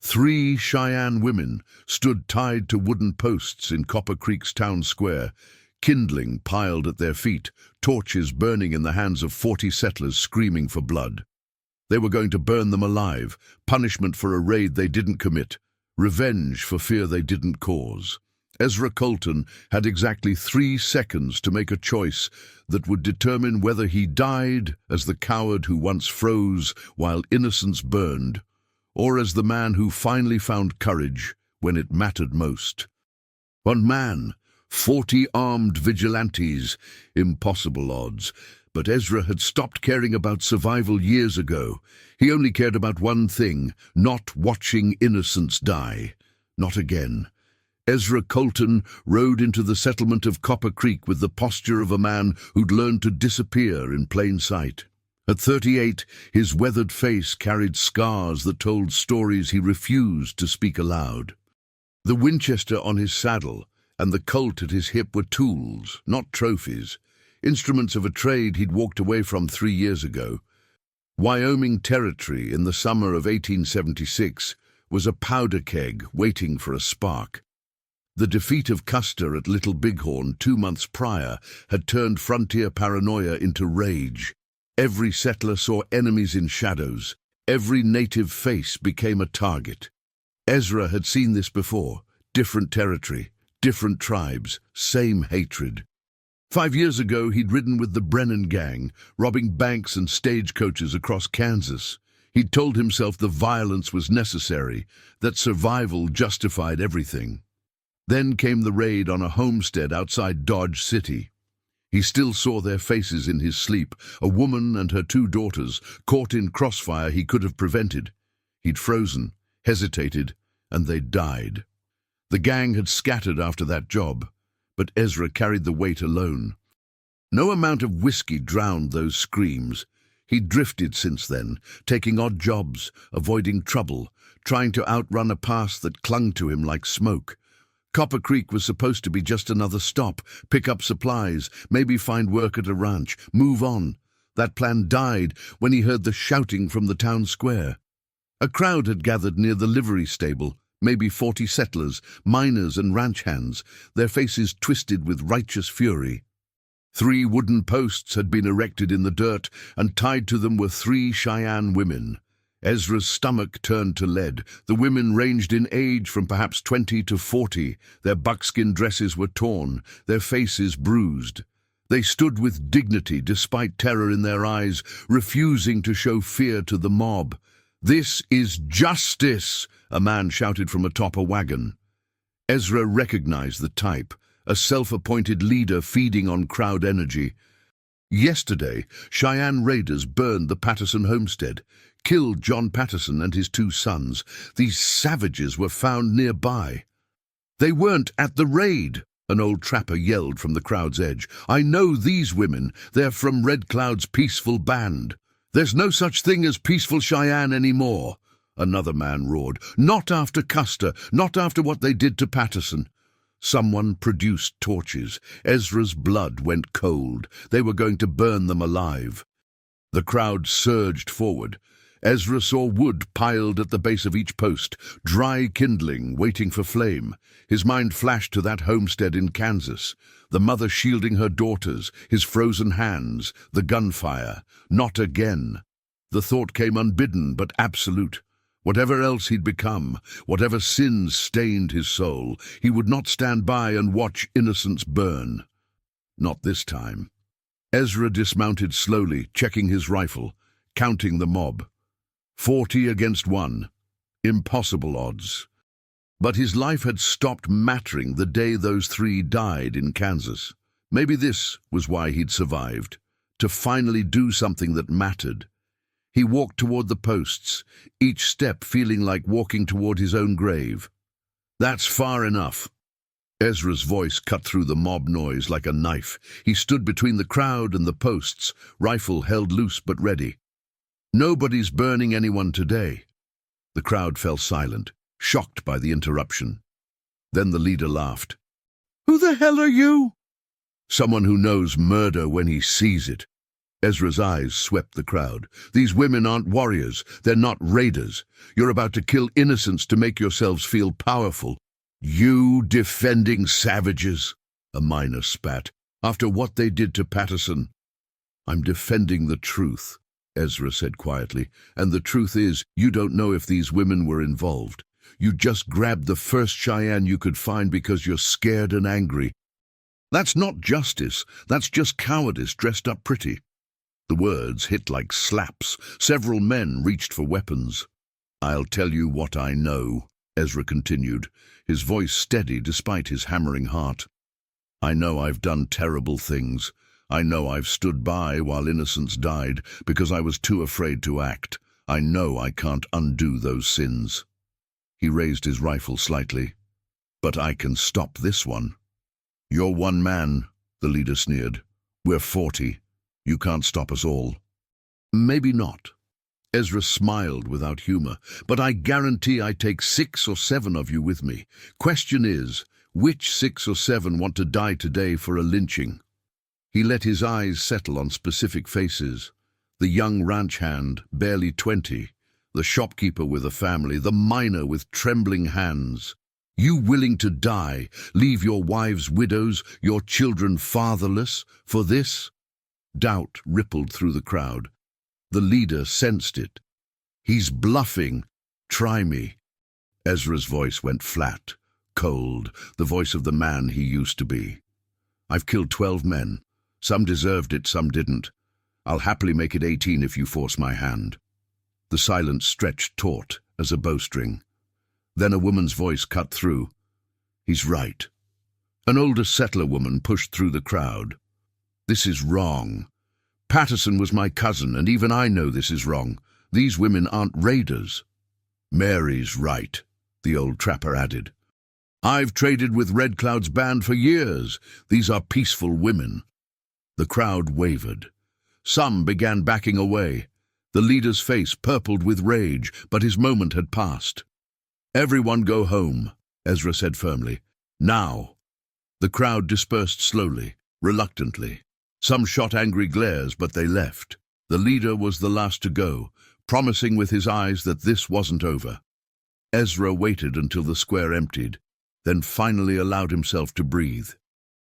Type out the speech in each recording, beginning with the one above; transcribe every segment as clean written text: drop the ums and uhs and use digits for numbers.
3 Cheyenne women stood tied to wooden posts in Copper Creek's town square, kindling piled at their feet, torches burning in the hands of 40 settlers screaming for blood. They were going to burn them alive, punishment for a raid they didn't commit, revenge for fear they didn't cause. Ezra Colton had exactly 3 seconds to make a choice that would determine whether he died as the coward who once froze while innocence burned, or as the man who finally found courage when it mattered most. One man, 40 armed vigilantes, impossible odds. But Ezra had stopped caring about survival years ago. He only cared about one thing, not watching innocents die. Not again. Ezra Colton rode into the settlement of Copper Creek with the posture of a man who'd learned to disappear in plain sight. At 38, his weathered face carried scars that told stories he refused to speak aloud. The Winchester on his saddle and the Colt at his hip were tools, not trophies, instruments of a trade he'd walked away from 3 years ago. Wyoming Territory in the summer of 1876 was a powder keg waiting for a spark. The defeat of Custer at Little Bighorn 2 months prior had turned frontier paranoia into rage. Every settler saw enemies in shadows. Every native face became a target. Ezra had seen this before. Different territory, different tribes, same hatred. 5 years ago, he'd ridden with the Brennan gang, robbing banks and stagecoaches across Kansas. He'd told himself the violence was necessary, that survival justified everything. Then came the raid on a homestead outside Dodge City. He still saw their faces in his sleep, a woman and her 2 daughters, caught in crossfire he could have prevented. He'd frozen, hesitated, and they died. The gang had scattered after that job, but Ezra carried the weight alone. No amount of whiskey drowned those screams. He'd drifted since then, taking odd jobs, avoiding trouble, trying to outrun a past that clung to him like smoke. Copper Creek was supposed to be just another stop, pick up supplies, maybe find work at a ranch, move on. That plan died when he heard the shouting from the town square. A crowd had gathered near the livery stable, maybe 40 settlers, miners and ranch hands, their faces twisted with righteous fury. 3 wooden posts had been erected in the dirt, and tied to them were 3 Cheyenne women. Ezra's stomach turned to lead. The women ranged in age from perhaps 20 to 40. Their buckskin dresses were torn, their faces bruised. They stood with dignity despite terror in their eyes, refusing to show fear to the mob. "This is justice!" a man shouted from atop a wagon. Ezra recognized the type, a self-appointed leader feeding on crowd energy. Yesterday, Cheyenne raiders burned the Patterson homestead, killed John Patterson and his 2 sons. These savages were found nearby. "They weren't at the raid," an old trapper yelled from the crowd's edge. "I know these women. They're from Red Cloud's peaceful band." "There's no such thing as peaceful Cheyenne anymore," another man roared. "Not after Custer, not after what they did to Patterson." Someone produced torches. Ezra's blood went cold. They were going to burn them alive. The crowd surged forward. Ezra saw wood piled at the base of each post, dry kindling, waiting for flame. His mind flashed to that homestead in Kansas, the mother shielding her daughters, his frozen hands, the gunfire. Not again. The thought came unbidden but absolute. Whatever else he'd become, whatever sins stained his soul, he would not stand by and watch innocence burn. Not this time. Ezra dismounted slowly, checking his rifle, counting the mob. 40 against 1. Impossible odds. But his life had stopped mattering the day those 3 died in Kansas. Maybe this was why he'd survived, to finally do something that mattered. He walked toward the posts, each step feeling like walking toward his own grave. "That's far enough." Ezra's voice cut through the mob noise like a knife. He stood between the crowd and the posts, rifle held loose but ready. "Nobody's burning anyone today." The crowd fell silent, shocked by the interruption. Then the leader laughed. "Who the hell are you?" "Someone who knows murder when he sees it." Ezra's eyes swept the crowd. "These women aren't warriors. They're not raiders. You're about to kill innocents to make yourselves feel powerful. You defending savages," a miner spat, "after what they did to Patterson." "I'm defending the truth," Ezra said quietly, "and the truth is, you don't know if these women were involved. You just grabbed the first Cheyenne you could find because you're scared and angry. That's not justice. That's just cowardice dressed up pretty." The words hit like slaps. Several men reached for weapons. "I'll tell you what I know," Ezra continued, his voice steady despite his hammering heart. "I know I've done terrible things. I know I've stood by while innocents died because I was too afraid to act. I know I can't undo those sins." He raised his rifle slightly. "But I can stop this one." "You're one man," the leader sneered. "We're 40. You can't stop us all." "Maybe not." Ezra smiled without humor. "But I guarantee I take 6 or 7 of you with me. Question is, which 6 or 7 want to die today for a lynching?" He let his eyes settle on specific faces. The young ranch hand, barely 20, the shopkeeper with a family, the miner with trembling hands. "You willing to die, leave your wives widows, your children fatherless, for this?" Doubt rippled through the crowd. The leader sensed it. "He's bluffing. Try me." Ezra's voice went flat, cold, the voice of the man he used to be. "I've killed 12 men. Some deserved it, some didn't. I'll happily make it 18 if you force my hand." The silence stretched taut as a bowstring. Then a woman's voice cut through. "He's right." An older settler woman pushed through the crowd. "This is wrong. Patterson was my cousin, and even I know this is wrong. These women aren't raiders." "Mary's right," the old trapper added. "I've traded with Red Cloud's band for years. These are peaceful women." The crowd wavered. Some began backing away. The leader's face purpled with rage, but his moment had passed. "Everyone go home," Ezra said firmly. "Now." The crowd dispersed slowly, reluctantly. Some shot angry glares, but they left. The leader was the last to go, promising with his eyes that this wasn't over. Ezra waited until the square emptied, then finally allowed himself to breathe.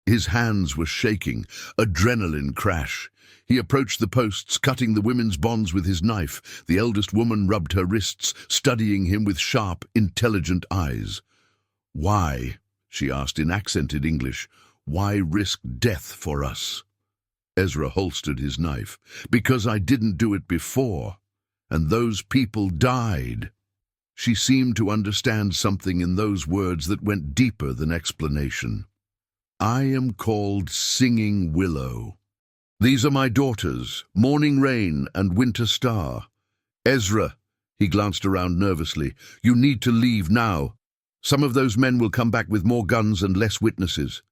His hands were shaking, adrenaline crash. He approached the posts, cutting the women's bonds with his knife. The eldest woman rubbed her wrists, studying him with sharp, intelligent eyes. "Why?" she asked in accented English. "Why risk death for us?" Ezra holstered his knife. "Because I didn't do it before, and those people died." She seemed to understand something in those words that went deeper than explanation. "I am called Singing Willow. These are my daughters, Morning Rain and Winter Star. Ezra," he glanced around nervously, "you need to leave now. Some of those men will come back with more guns and less witnesses."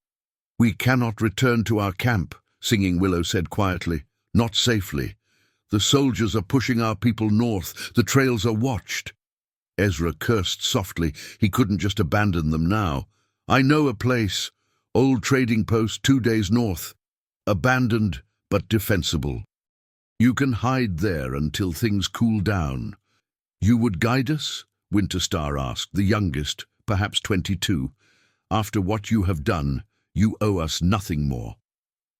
"We cannot return to our camp," Singing Willow said quietly. "Not safely. The soldiers are pushing our people north. The trails are watched." Ezra cursed softly. He couldn't just abandon them now. "I know a place. Old trading post 2 days north. Abandoned, but defensible. You can hide there until things cool down." "You would guide us?" Winter Star asked, the youngest, perhaps 22. "After what you have done, you owe us nothing more."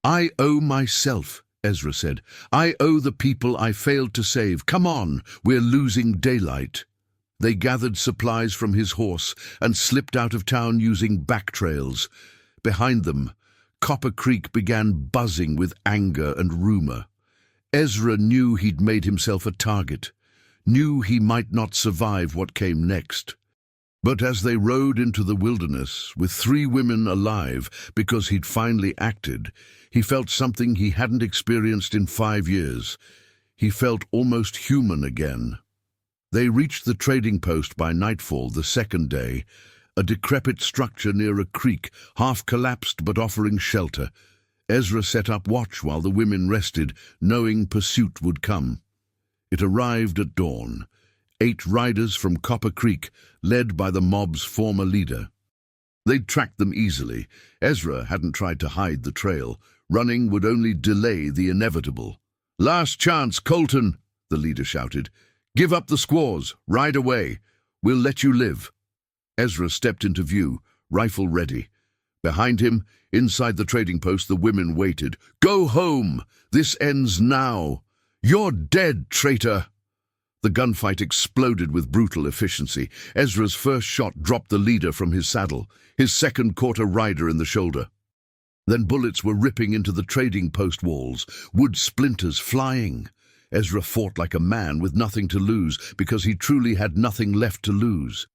"I owe myself," Ezra said. "I owe the people I failed to save. Come on, we're losing daylight." They gathered supplies from his horse and slipped out of town using back trails. Behind them, Copper Creek began buzzing with anger and rumor. Ezra knew he'd made himself a target, knew he might not survive what came next. But as they rode into the wilderness, with 3 women alive because he'd finally acted, he felt something he hadn't experienced in 5 years. He felt almost human again. They reached the trading post by nightfall the second day, a decrepit structure near a creek, half collapsed but offering shelter. Ezra set up watch while the women rested, knowing pursuit would come. It arrived at dawn. 8 riders from Copper Creek, led by the mob's former leader. They'd tracked them easily. Ezra hadn't tried to hide the trail. Running would only delay the inevitable. "Last chance, Colton," the leader shouted. "Give up the squaws. Ride away. We'll let you live." Ezra stepped into view, rifle ready. Behind him, inside the trading post, the women waited. "Go home! This ends now! You're dead, traitor!" The gunfight exploded with brutal efficiency. Ezra's first shot dropped the leader from his saddle. His second caught a rider in the shoulder. Then bullets were ripping into the trading post walls, wood splinters flying. Ezra fought like a man with nothing to lose, because he truly had nothing left to lose.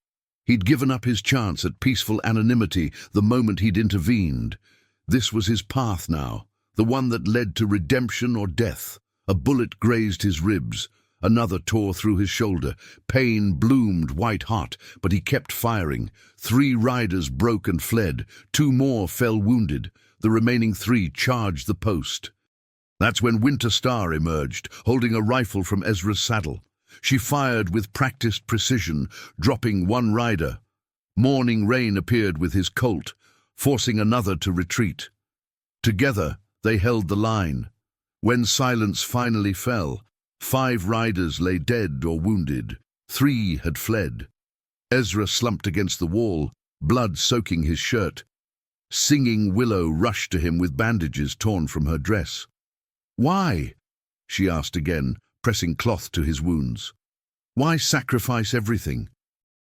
He'd given up his chance at peaceful anonymity the moment he'd intervened. This was his path now, the one that led to redemption or death. A bullet grazed his ribs. Another tore through his shoulder. Pain bloomed white-hot, but he kept firing. 3 riders broke and fled. 2 more fell wounded. The remaining 3 charged the post. That's when Winter Star emerged, holding a rifle from Ezra's saddle. She fired with practiced precision, dropping 1 rider. Morning Rain appeared with his colt, forcing another to retreat. Together, they held the line. When silence finally fell, 5 riders lay dead or wounded. 3 had fled. Ezra slumped against the wall, blood soaking his shirt. Singing Willow rushed to him with bandages torn from her dress. "Why?" she asked again, pressing cloth to his wounds. "Why sacrifice everything?"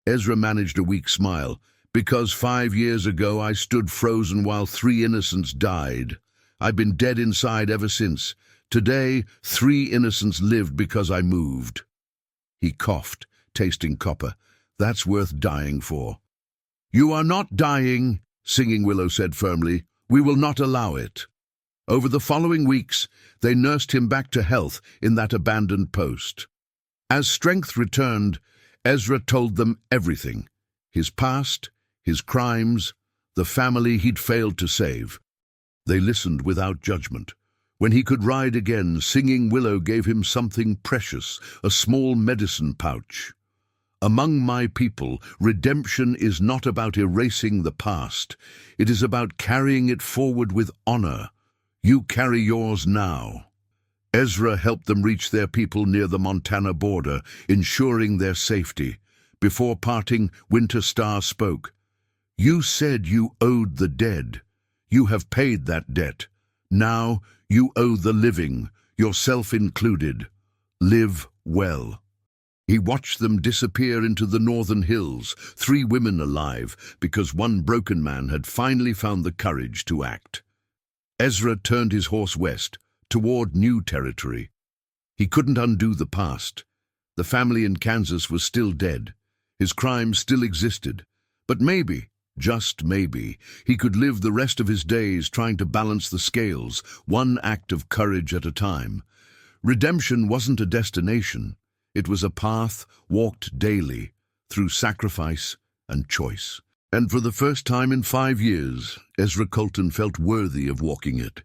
Ezra managed a weak smile. "Because 5 years ago I stood frozen while 3 innocents died. I've been dead inside ever since. Today, 3 innocents lived because I moved." He coughed, tasting copper. "That's worth dying for." "You are not dying," Singing Willow said firmly. "We will not allow it." Over the following weeks, they nursed him back to health in that abandoned post. As strength returned, Ezra told them everything. His past, his crimes, the family he'd failed to save. They listened without judgment. When he could ride again, Singing Willow gave him something precious, a small medicine pouch. "Among my people, redemption is not about erasing the past. It is about carrying it forward with honor. You carry yours now." Ezra helped them reach their people near the Montana border, ensuring their safety. Before parting, Winter Star spoke. "You said you owed the dead. You have paid that debt. Now you owe the living, yourself included. Live well." He watched them disappear into the northern hills, 3 women alive, because 1 broken man had finally found the courage to act. Ezra turned his horse west, toward new territory. He couldn't undo the past. The family in Kansas was still dead. His crimes still existed. But maybe, just maybe, he could live the rest of his days trying to balance the scales, 1 act of courage at a time. Redemption wasn't a destination. It was a path walked daily, through sacrifice and choice. And for the first time in 5 years, Ezra Colton felt worthy of walking it.